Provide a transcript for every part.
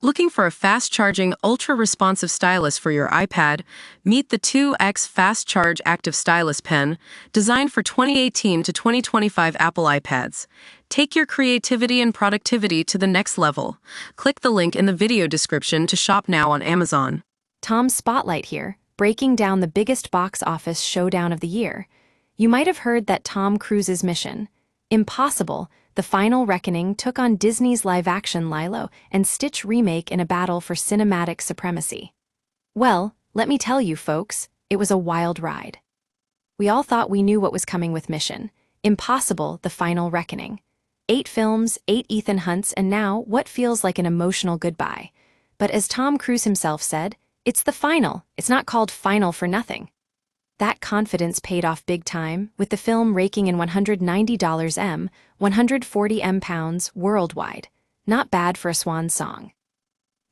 Looking for a fast-charging, ultra-responsive stylus for your iPad? Meet the 2X Fast Charge Active Stylus Pen, designed for 2018 to 2025 Apple iPads. Take your creativity and productivity to the next level. Click the link in the video description to shop now on Amazon. Tom's Spotlight here, breaking down the biggest box office showdown of the year. You might have heard that Tom Cruise's mission, Impossible, the Final Reckoning, took on Disney's live-action Lilo and Stitch remake in a battle for cinematic supremacy. Well, let me tell you, folks, it was a wild ride. We all thought we knew what was coming with Mission Impossible, the Final Reckoning. 8 films, 8 Ethan Hunts, and now what feels like an emotional goodbye. But as Tom Cruise himself said, it's the final. It's not called final for nothing. That confidence paid off big time, with the film raking in £190 worldwide. Not bad for a swan song.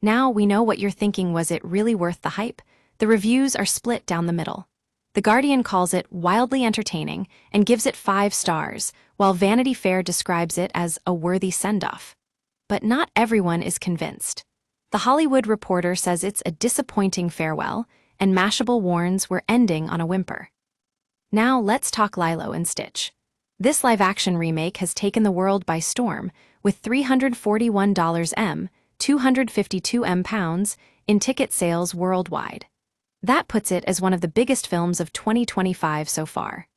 Now we know what you're thinking. Was it really worth the hype? The reviews are split down the middle. The Guardian calls it wildly entertaining and gives it 5 stars, while Vanity Fair describes it as a worthy send-off. But not everyone is convinced. The Hollywood Reporter says it's a disappointing farewell, and Mashable warns we're ending on a whimper. Now let's talk Lilo and Stitch. This live-action remake has taken the world by storm, with $341 £252 in ticket sales worldwide. That puts it as one of the biggest films of 2025 so far.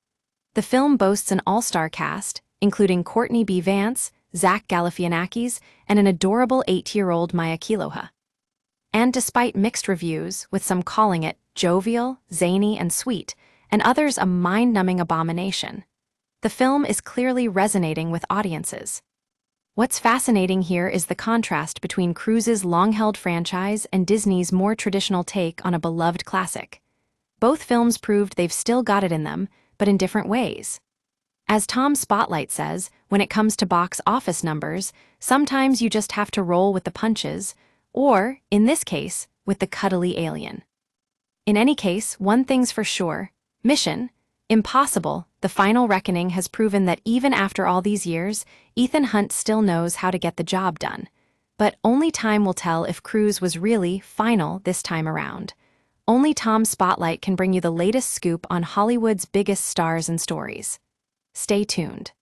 The film boasts an all-star cast, including Courtney B. Vance, Zach Galifianakis, and an adorable 8-year-old Maya Keloha. And despite mixed reviews, with some calling it jovial, zany, and sweet, and others a mind-numbing abomination, the film is clearly resonating with audiences. What's fascinating here is the contrast between Cruise's long-held franchise and Disney's more traditional take on a beloved classic. Both films proved they've still got it in them, but in different ways. As Tom's Spotlight says, when it comes to box office numbers, sometimes you just have to roll with the punches, or, in this case, with the cuddly alien. In any case, one thing's for sure: Mission Impossible, the Final Reckoning has proven that even after all these years, Ethan Hunt still knows how to get the job done. But only time will tell if Cruise was really final this time around. Only Tom's Spotlight can bring you the latest scoop on Hollywood's biggest stars and stories. Stay tuned.